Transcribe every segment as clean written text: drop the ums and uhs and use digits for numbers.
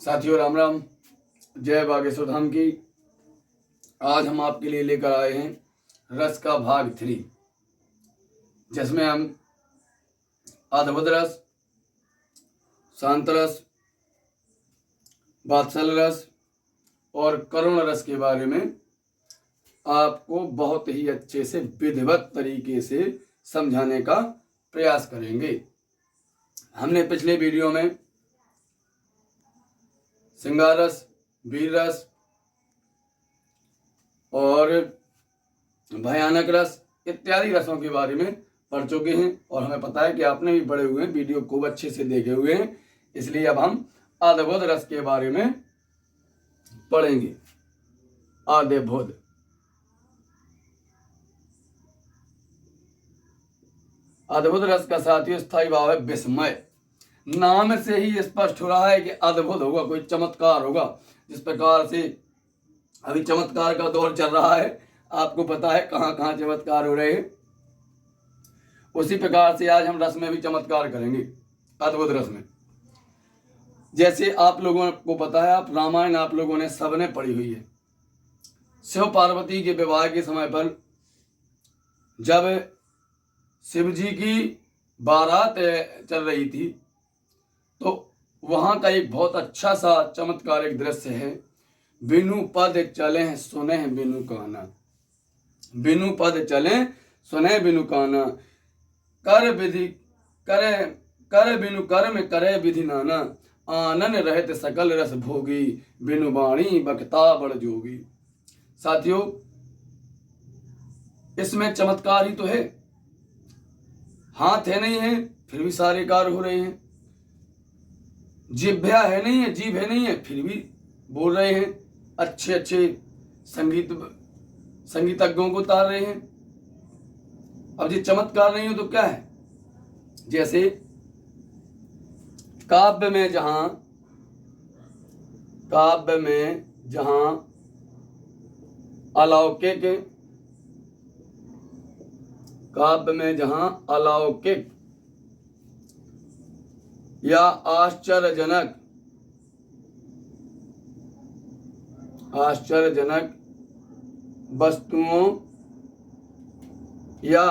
साथियों राम राम, जय बागेश्वर धाम की। आज हम आपके लिए लेकर आए हैं रस का भाग 3, जिसमें हम अद्भुत रस, शांत रस, वात्सल रस और करुण रस के बारे में आपको बहुत ही अच्छे से विधिवत तरीके से समझाने का प्रयास करेंगे। हमने पिछले वीडियो में श्रृंगार रस, वीर रस और भयानक रस इत्यादि रसों के बारे में पढ़ चुके हैं और हमें पता है कि आपने भी पढ़े हुए हैं, वीडियो खूब अच्छे से देखे हुए हैं। इसलिए अब हम अद्भुत रस के बारे में पढ़ेंगे। अद्भुत अद्भुत रस का साथियों स्थायी भाव है विस्मय। नाम से ही स्पष्ट हो रहा है कि अद्भुत होगा, कोई चमत्कार होगा। जिस प्रकार से अभी चमत्कार का दौर चल रहा है, आपको पता है कहाँ कहाँ चमत्कार हो रहे हैं, उसी प्रकार से आज हम रस में भी चमत्कार करेंगे, अद्भुत रस में। जैसे आप लोगों को पता है, आप रामायण आप लोगों ने सबने पढ़ी हुई है। शिव पार्वती के विवाह के समय पर जब शिव जी की बारात चल रही थी, तो वहां का एक बहुत अच्छा सा चमत्कारिक दृश्य है। बिनु पद चले सुने बिनु काना, बिनु पद चले सुने बिनु काना, कर विधि करे कर बिनु कर्म करे विधि नाना, आनन रहत सकल रस भोगी, बिनु वाणी बकता बड़ जोगी। साथियों, इसमें चमत्कार ही तो है। हाथ है नहीं है फिर भी सारे कार्य हो रहे हैं, जिभ्या है नहीं है, जीभ है नहीं है फिर भी बोल रहे हैं, अच्छे अच्छे संगीतज्ञों को उतार रहे हैं। अब ये चमत्कार नहीं हो तो क्या है? जैसे काव्य में जहां अलौकिक, काव्य में जहां अलौकिक या आश्चर्यजनक वस्तुओं या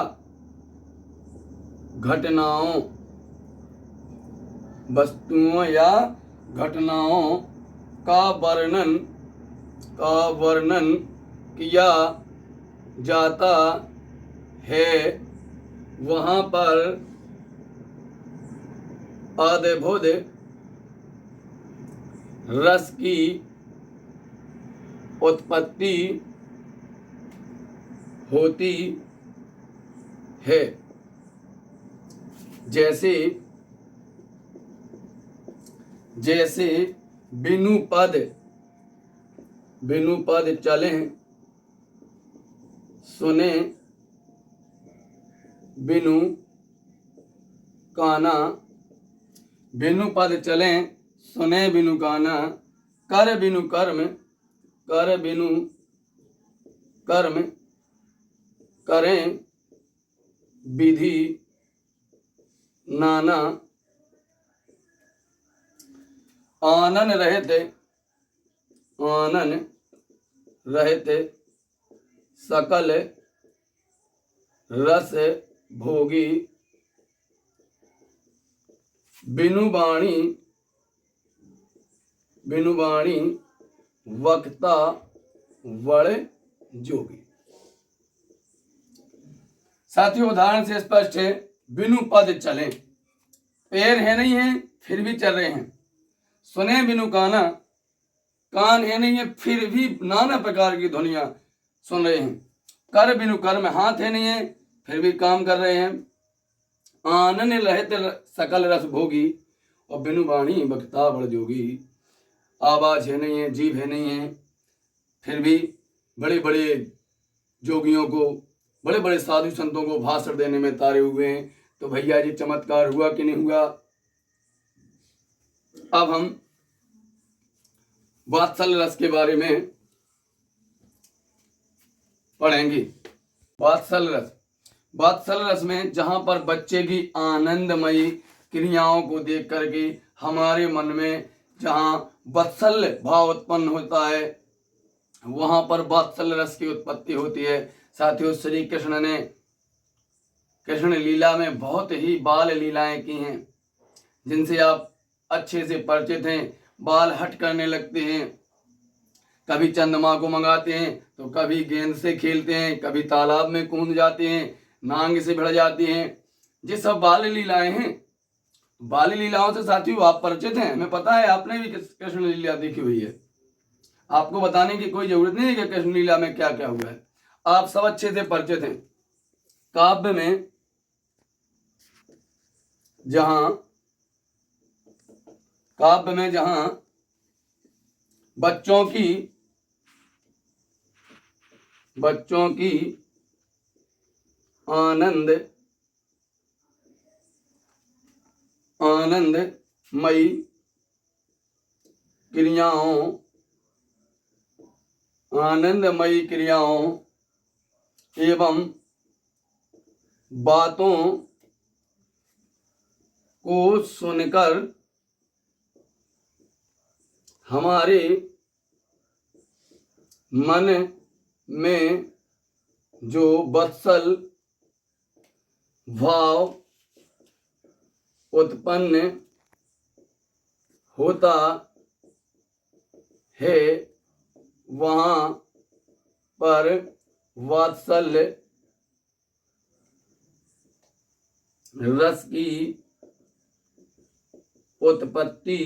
घटनाओं का वर्णन किया जाता है, वहां पर अद्भुत रस की उत्पत्ति होती है। जैसे बिनु पद चले सुने बिनु काना, बिनु पद चले सुने बिनु काना, कर बिनु कर्म करें विधि नाना, आनन रहते सकल रस भोगी, बिनु वाणी वक्ता वड़ जोगी। साथियों, उदाहरण से स्पष्ट है। बिनु पद चले, पैर है नहीं है फिर भी चल रहे हैं। सुने बिनु काना, कान है नहीं है फिर भी नाना प्रकार की ध्वनियां सुन रहे हैं। कर बिनु कर्म, हाथ है नहीं है फिर भी काम कर रहे हैं। आनन रहते सकल रस भोगी, और बिनु वाणी बकता बड़ जोगी। आवाज है नहीं है, जीभ है नहीं है, फिर भी बड़े बड़े जोगियों को, बड़े बड़े साधु संतों को भाषण देने में तारे हुए हैं। तो भैया जी, चमत्कार हुआ कि नहीं हुआ? अब हम वात्सल रस के बारे में पढ़ेंगे। वात्सल रस में जहां पर बच्चे की आनंदमयी क्रियाओं को देख करके हमारे मन में जहाँ वात्सल्य भाव उत्पन्न होता है वहां पर वात्सल्य रस की उत्पत्ति होती है। साथियों, श्री कृष्ण ने कृष्ण लीला में बहुत ही बाल लीलाएं की हैं जिनसे आप अच्छे से परिचित हैं। बाल हट करने लगते हैं, कभी चंद्रमा को मंगाते हैं तो कभी गेंद से खेलते हैं, कभी तालाब में कूद जाते हैं, नांग से भिड़ जाते हैं। ये सब बाल लीलाएं हैं। बाल लीलाओं से साथियों आप परिचित हैं, हमें पता है आपने भी कृष्ण लीला देखी हुई है। आपको बताने की कोई जरूरत नहीं है कि कृष्ण लीला में क्या क्या हुआ है, आप सब अच्छे से परिचित हैं। काव्य में जहां बच्चों की आनंदमयी क्रियाओं एवं बातों को सुनकर हमारे मन में जो वत्सल भाव उत्पन्न होता है वहां पर वात्सल्य रस की उत्पत्ति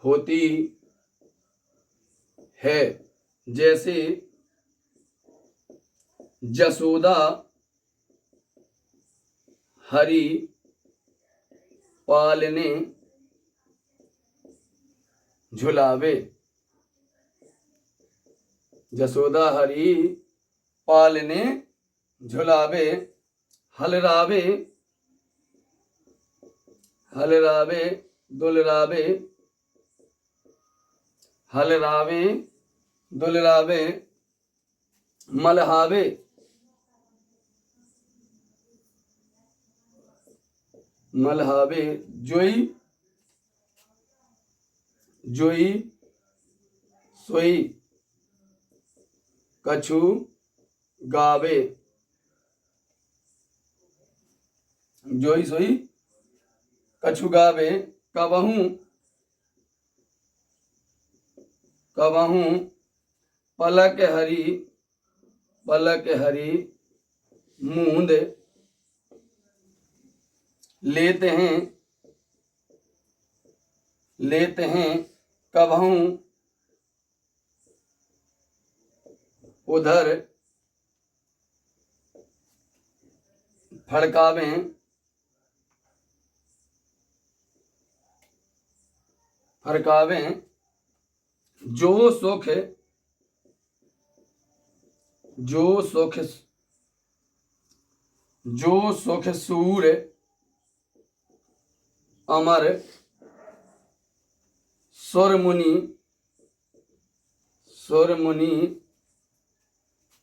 होती है। जैसे जसोदा हरि पालने झुलावे। जसोदा हरि पालने झुलावे, हलरावे दुलरावे, मलहावे जोई सोई कछु गावे। जोई सोई कछु गावे, कबहू पलक हरी मूंद लेते हैं, कबहू उधर फड़कावें जो सुख सूर अमर सुर मुनि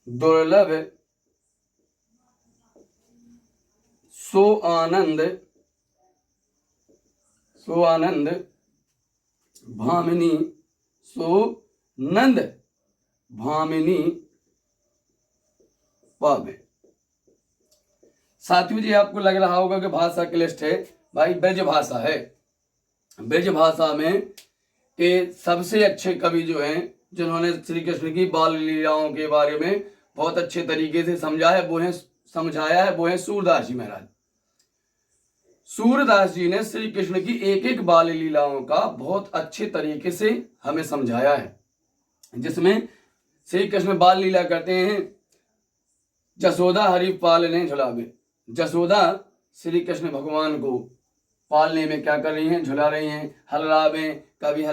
दुर्लभ सो आनंद भामिनी पावे। साथियों जी, आपको लग रहा होगा कि भाषा क्लिष्ट है। भाई ब्रज भाषा है। ब्रज भाषा में के सबसे अच्छे कवि जो हैं जिन्होंने श्री कृष्ण की बाल लीलाओं के बारे में बहुत अच्छे तरीके से समझाया है वो है सूरदास जी महाराज। सूरदास जी ने श्री कृष्ण की एक एक बाल लीलाओं का बहुत अच्छे तरीके से हमें समझाया है, जिसमें श्री कृष्ण बाल लीला करते हैं। जसोदा हरि पालने झुलावे। जसोदा श्री कृष्ण भगवान को पालने में क्या कर रही हैं, झुला रही हैं, हलरावे, कभी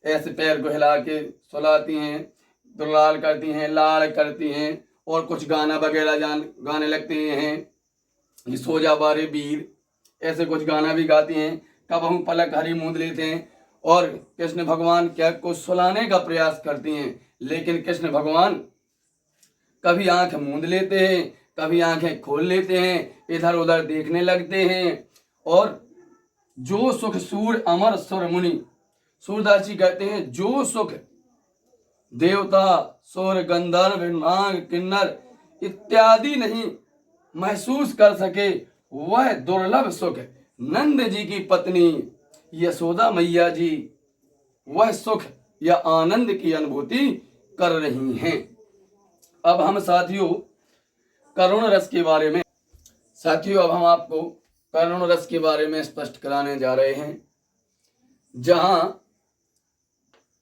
ऐसे पैर को हिला के सुलाती हैं, दुलाल करती हैं, लाड़ करती हैं और कुछ गाना वगैरह गाने लगते हैं। सो जा बारे वीर, ऐसे कुछ गाना भी गाती हैं। कबहू पलक हरी मूंद लेते हैं और कृष्ण भगवान क्या को सुलाने का प्रयास करती हैं, लेकिन कृष्ण भगवान कभी आंख मूंद लेते हैं, कभी आंखें खोल लेते हैं, इधर उधर देखने लगते हैं और जो सुख सूर अमर सुर मुनि, सूरदास जी कहते हैं जो सुख देवता सुर गंधर्व नाग किन्नर इत्यादि नहीं महसूस कर सके, वह दुर्लभ सुख नंद जी की पत्नी यशोदा मैया जी वह सुख या आनंद की अनुभूति कर रही हैं। अब हम साथियों करुण रस के बारे में अब हम आपको करुण रस के बारे में स्पष्ट कराने जा रहे हैं, जहां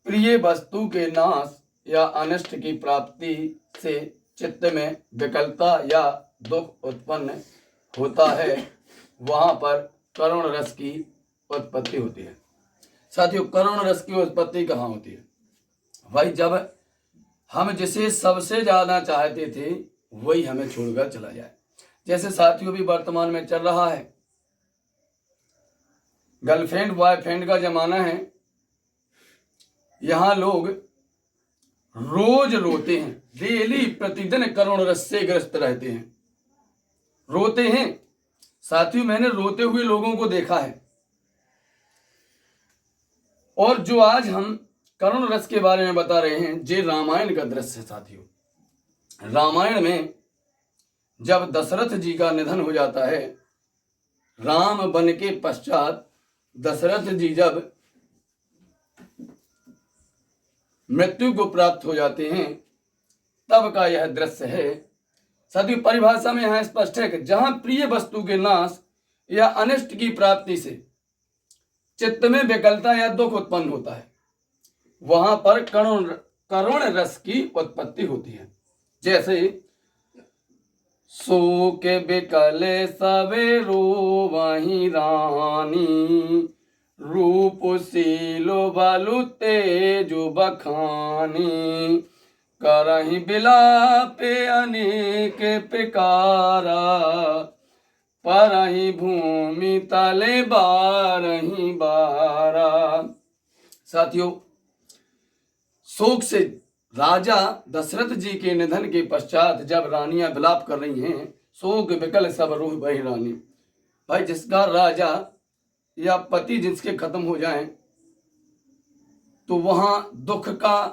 प्रिय वस्तु के नाश या अनिष्ट की प्राप्ति से चित्त में विकलता या दुख उत्पन्न होता है, वहां पर करुण रस की उत्पत्ति होती है। साथियों करुण रस की उत्पत्ति कहाँ होती है? भाई जब हम जिसे सबसे ज्यादा चाहते थे वही हमें छोड़कर चला जाए। जैसे साथियों भी वर्तमान में चल रहा है, गर्लफ्रेंड बॉयफ्रेंड का जमाना है। यहां लोग रोज रोते हैं, डेली प्रतिदिन करुण रस से ग्रस्त रहते हैं, रोते हैं। साथियों मैंने रोते हुए लोगों को देखा है। और जो आज हम करुण रस के बारे में बता रहे हैं, ये रामायण का दृश्य है। साथियों रामायण में जब दशरथ जी का निधन हो जाता है, राम बन के पश्चात दशरथ जी जब मृत्यु को प्राप्त हो जाते हैं, तब का यह दृश्य है। साथियों परिभाषा में यहां स्पष्ट है कि जहां प्रिय वस्तु के नाश या अनिष्ट की प्राप्ति से चित्त में विकलता या दुख उत्पन्न होता है, वहां पर करुण रस की उत्पत्ति होती है। जैसे सो के विकले सवेरो वही रानी, रूप सीलो बलु तेजु बखानी, करहि बिलापे अनेक प्रकारा, परहि भूमि तले बारहि बारा। साथियों शोक से राजा दशरथ जी के निधन के पश्चात जब रानियां विलाप कर रही हैं, शोक विकल सब रूह बही रानी। भाई जिसका राजा या पति जिसके खत्म हो जाएं, तो वहां दुख का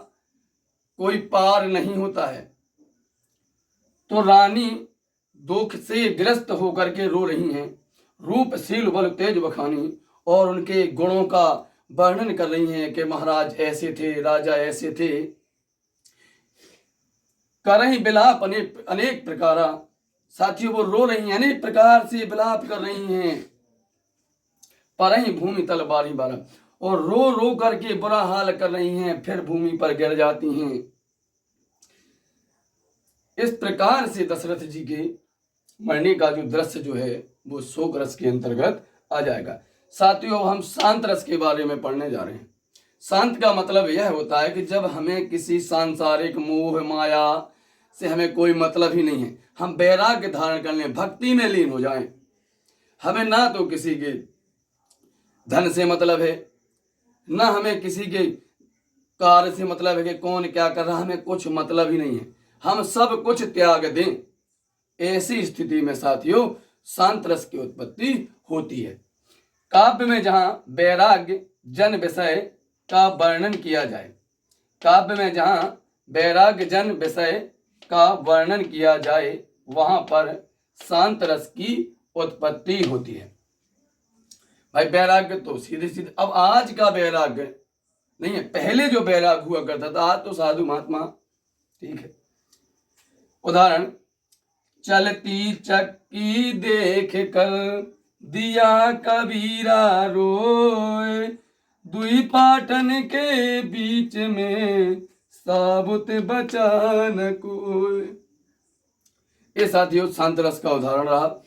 कोई पार नहीं होता है। तो रानी दुख से ग्रस्त होकर के रो रही हैं, रूप शील बल तेज बखानी, और उनके गुणों का वर्णन कर रही हैं कि महाराज ऐसे थे, राजा ऐसे थे। करहि बिलाप अनेक प्रकारा। साथियों वो रो रही हैं, अनेक प्रकार से विलाप कर रही हैं। परहि भूमि तल बारी बारा, और रो रो करके बुरा हाल कर रही हैं, फिर भूमि पर गिर जाती हैं। इस प्रकार से दशरथ जी के मरने का जो दृश्य जो है वो शोक रस के अंतर्गत आ जाएगा। साथियों हम शांत रस के बारे में पढ़ने जा रहे हैं। शांत का मतलब यह होता है कि जब हमें किसी सांसारिक मोह माया से हमें कोई मतलब ही नहीं है, हम वैराग्य धारण कर लें, भक्ति में लीन हो जाएं। हमें ना तो किसी के धन से मतलब है, ना हमें किसी के कार्य से मतलब है कि कौन क्या कर रहा, हमें कुछ मतलब ही नहीं है, हम सब कुछ त्याग दें। ऐसी स्थिति में साथियों शांत रस की उत्पत्ति होती है। काव्य में जहां वैराग्य जन विषय का वर्णन किया जाए, काव्य में जहां वैराग्य जन विषय का वर्णन किया जाए, वहां पर शांत रस की उत्पत्ति होती है। भाई वैराग्य तो सीधे सीधे, अब आज का वैराग्य नहीं है, पहले जो वैराग्य हुआ करता था, आज तो साधु महात्मा ठीक है। उदाहरण, चलती चक्की देख कर दिया कबीरा रोए, दुई पाटन के बीच में साबुत बचा न कोई। ये साथियों शांत रस का उदाहरण रहा।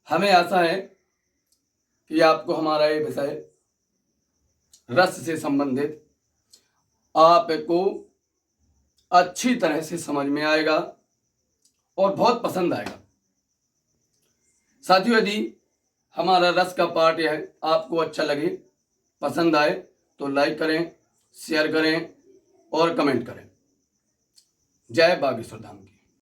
हमें आशा है कि आपको हमारा ये विषय रस से संबंधित आपको अच्छी तरह से समझ में आएगा और बहुत पसंद आएगा। साथियों यदि हमारा रस का पाठ यह आपको अच्छा लगे, पसंद आए, तो लाइक करें, शेयर करें और कमेंट करें। जय बागेश्वर धाम की।